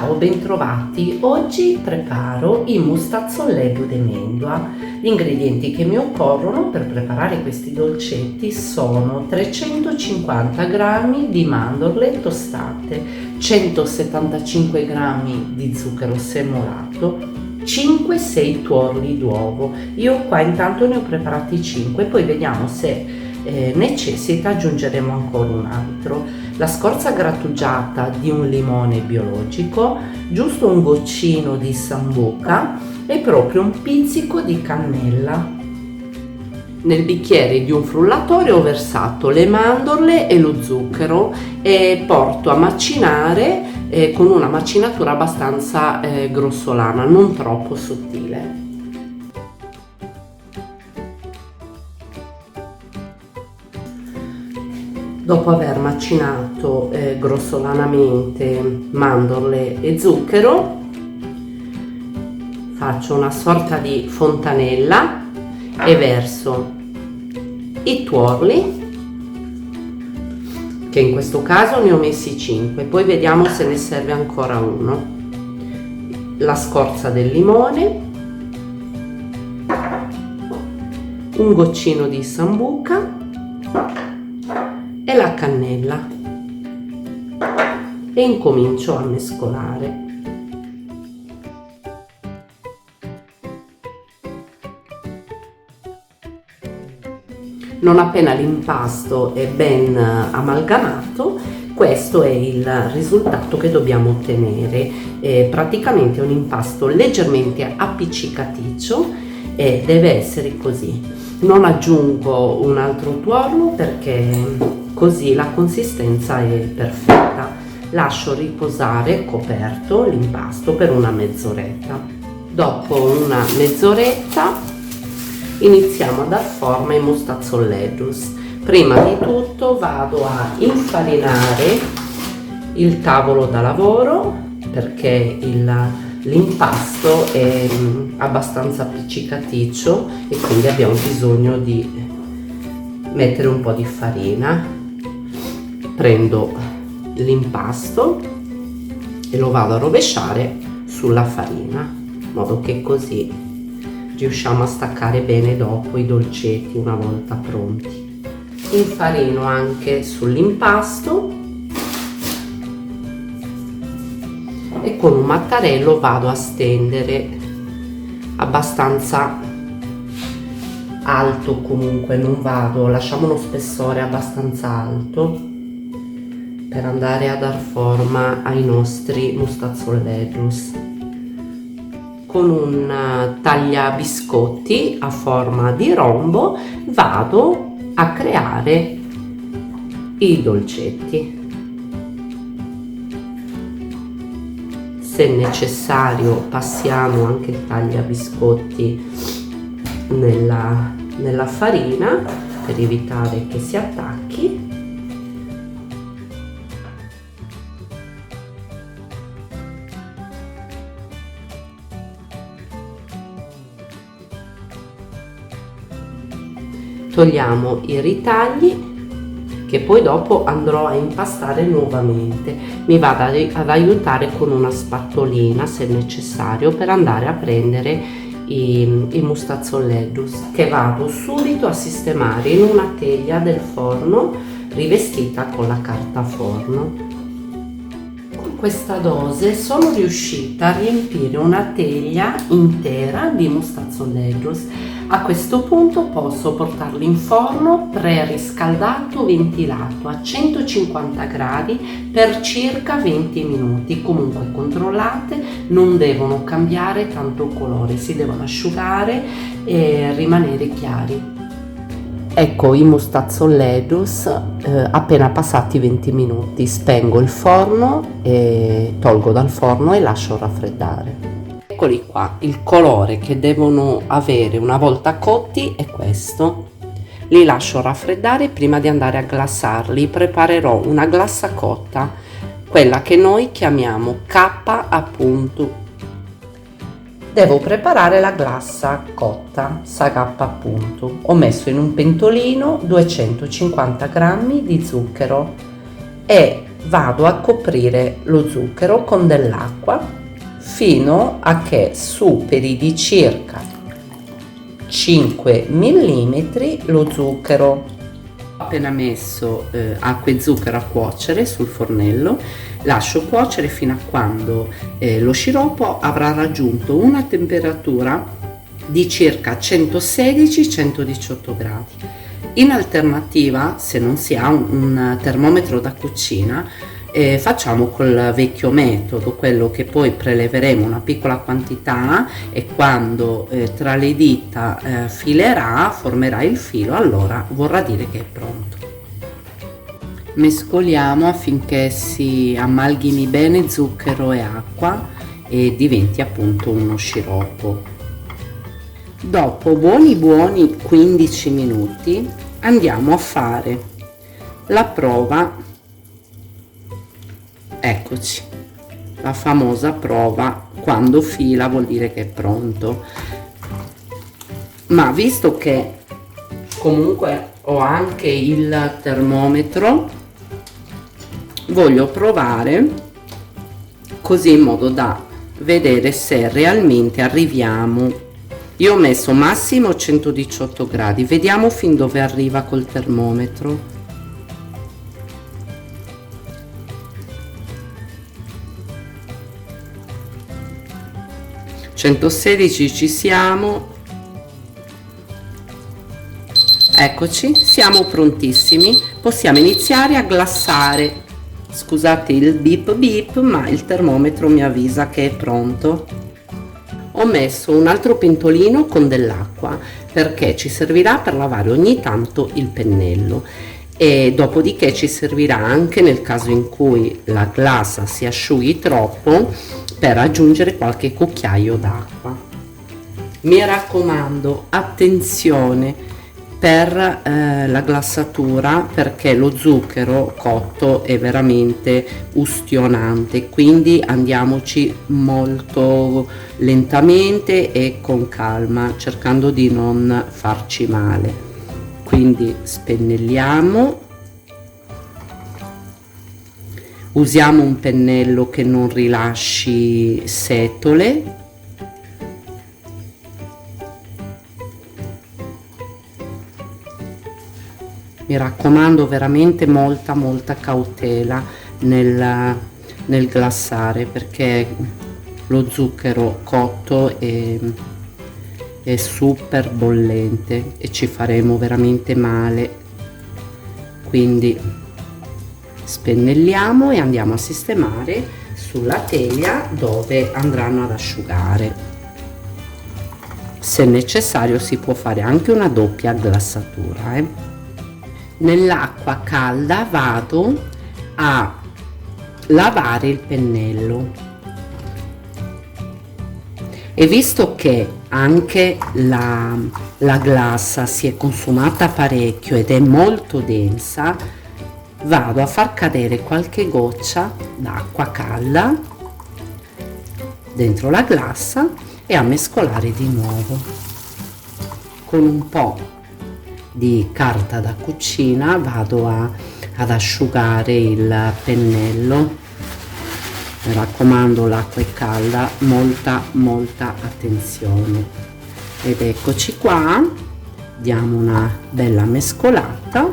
Ciao, bentrovati! Oggi preparo i mustazzoledu de mendua. Gli ingredienti che mi occorrono per preparare questi dolcetti sono 350 g di mandorle tostate, 175 g di zucchero semolato, 5-6 tuorli d'uovo. Io qua intanto ne ho preparati 5, poi vediamo se necessita, aggiungeremo ancora un altro. La scorza grattugiata di un limone biologico, giusto un goccino di sambuca e proprio un pizzico di cannella. Nel bicchiere di un frullatore ho versato le mandorle e lo zucchero e porto a macinare con una macinatura abbastanza grossolana, non troppo sottile. Dopo aver macinato grossolanamente mandorle e zucchero, faccio una sorta di fontanella e verso i tuorli, che in questo caso ne ho messi 5, poi vediamo se ne serve ancora uno, la scorza del limone, un goccino di sambuca e la cannella e incomincio a mescolare. Non appena l'impasto è ben amalgamato, questo è il risultato che dobbiamo ottenere. Praticamente è un impasto leggermente appiccicaticcio e deve essere così. Non aggiungo un altro tuorlo perché così la consistenza è perfetta. Lascio riposare coperto l'impasto per una mezz'oretta. Dopo una mezz'oretta iniziamo a dar forma ai mustazzoledus. Prima di tutto vado a infarinare il tavolo da lavoro perché l'impasto è abbastanza appiccicaticcio e quindi abbiamo bisogno di mettere un po' di farina. Prendo l'impasto e lo vado a rovesciare sulla farina, in modo che così riusciamo a staccare bene dopo i dolcetti una volta pronti. Infarino anche sull'impasto e con un mattarello vado a stendere abbastanza alto, comunque non vado, lasciamo uno spessore abbastanza alto per andare a dar forma ai nostri mustazzoledus. Con un tagliabiscotti a forma di rombo vado a creare i dolcetti. Se necessario passiamo anche il tagliabiscotti nella farina per evitare che si attacchi. Togliamo i ritagli che poi dopo andrò a impastare nuovamente. Mi vado ad aiutare con una spatolina se necessario per andare a prendere i mustazzoledus, che vado subito a sistemare in una teglia del forno rivestita con la carta forno. Con questa dose sono riuscita a riempire una teglia intera di mustazzoledus. A questo punto posso portarli in forno preriscaldato ventilato a 150 gradi per circa 20 minuti. Comunque controllate, non devono cambiare tanto colore, si devono asciugare e rimanere chiari. Ecco i mustazzoledus appena passati 20 minuti. Spengo il forno e tolgo dal forno e lascio raffreddare. Eccoli qua, il colore che devono avere una volta cotti è questo. Li lascio raffreddare prima di andare a glassarli. Preparerò una glassa cotta, quella che noi chiamiamo K appunto. Devo preparare la glassa cotta, K appunto. Ho messo in un pentolino 250 g di zucchero e vado a coprire lo zucchero con dell'acqua fino a che superi di circa 5 mm lo zucchero. Appena messo acqua e zucchero a cuocere sul fornello, lascio cuocere fino a quando lo sciroppo avrà raggiunto una temperatura di circa 116-118 gradi. In alternativa, se non si ha un termometro da cucina, facciamo col vecchio metodo, quello che poi preleveremo una piccola quantità e quando tra le dita filerà, formerà il filo, allora vorrà dire che è pronto. Mescoliamo affinché si amalgami bene zucchero e acqua e diventi appunto uno sciroppo. Dopo buoni 15 minuti andiamo a fare la prova. Eccoci, la famosa prova: quando fila vuol dire che è pronto. Ma visto che comunque ho anche il termometro, voglio provare così in modo da vedere se realmente arriviamo. Io ho messo massimo 118 gradi, vediamo fin dove arriva col termometro. 116 ci siamo. Eccoci, siamo prontissimi, possiamo iniziare a glassare. Scusate il beep beep, ma il termometro mi avvisa che è pronto. Ho messo un altro pentolino con dell'acqua perché ci servirà per lavare ogni tanto il pennello e dopodiché ci servirà anche nel caso in cui la glassa si asciughi troppo per aggiungere qualche cucchiaio d'acqua. Mi raccomando, attenzione per la glassatura, perché lo zucchero cotto è veramente ustionante, quindi andiamoci molto lentamente e con calma, cercando di non farci male. Quindi spennelliamo, usiamo un pennello che non rilasci setole. Mi raccomando, veramente molta cautela nel glassare, perché lo zucchero cotto è super bollente e ci faremo veramente male. Quindi spennelliamo e andiamo a sistemare sulla teglia dove andranno ad asciugare. Se necessario si può fare anche una doppia glassatura. Nell'acqua calda vado a lavare il pennello e visto che anche la glassa si è consumata parecchio ed è molto densa, vado a far cadere qualche goccia d'acqua calda dentro la glassa e a mescolare di nuovo con un po' di carta da cucina. Vado ad asciugare il pennello. Mi raccomando, l'acqua è calda, molta attenzione. Ed eccoci qua, diamo una bella mescolata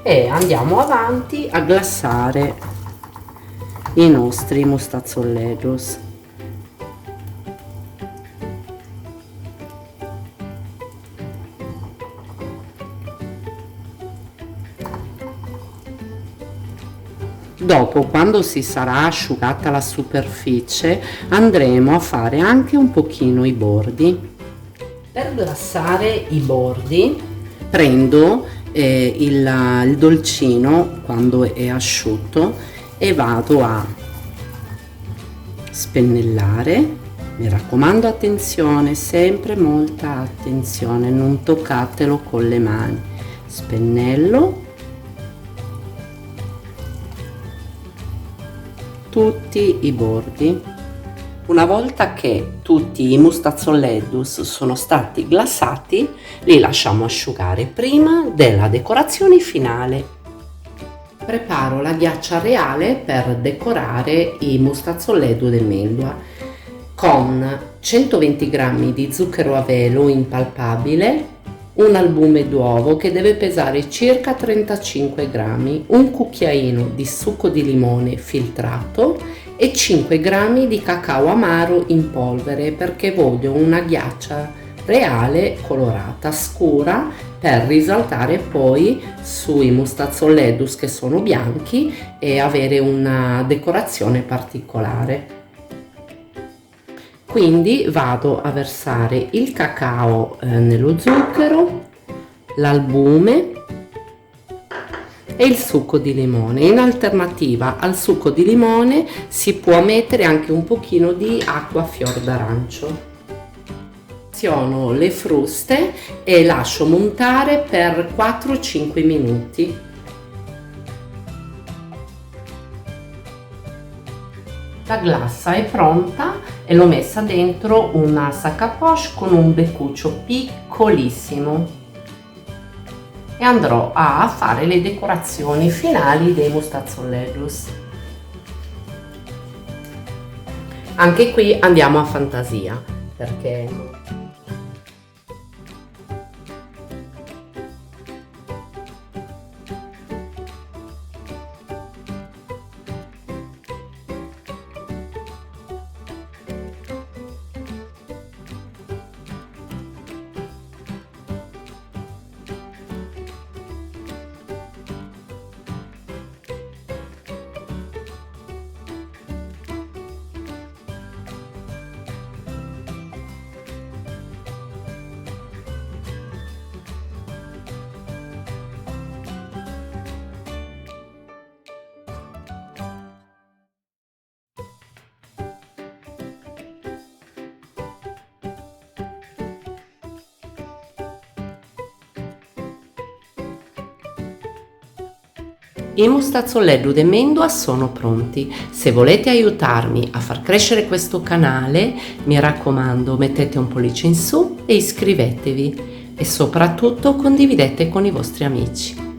e andiamo avanti a glassare i nostri mostazzoleros. Dopo, quando si sarà asciugata la superficie, andremo a fare anche un pochino i bordi. Per glassare i bordi prendo il dolcino quando è asciutto e vado a spennellare. Mi raccomando, attenzione, sempre molta attenzione, non toccatelo con le mani. Spennello tutti i bordi. Una volta che tutti i mustazzoleddus sono stati glassati, li lasciamo asciugare prima della decorazione finale. preparo la ghiaccia reale per decorare i mustazzoledu de mendua con 120 g di zucchero a velo impalpabile, un albume d'uovo che deve pesare circa 35 g, un cucchiaino di succo di limone filtrato e 5 g di cacao amaro in polvere, perché voglio una ghiaccia reale colorata scura per risaltare poi sui mustazzoledus che sono bianchi e avere una decorazione particolare. Quindi vado a versare il cacao nello zucchero, l'albume e il succo di limone. In alternativa al succo di limone si può mettere anche un pochino di acqua fior d'arancio. Aziono le fruste e lascio montare per 4-5 minuti. La glassa è pronta e l'ho messa dentro una sac à poche con un beccuccio piccolissimo e andrò a fare le decorazioni finali dei mustazzoledus. Anche qui andiamo a fantasia, perché i mustazzoleddu de mendua sono pronti. Se volete aiutarmi a far crescere questo canale, mi raccomando, mettete un pollice in su e iscrivetevi e soprattutto condividete con i vostri amici.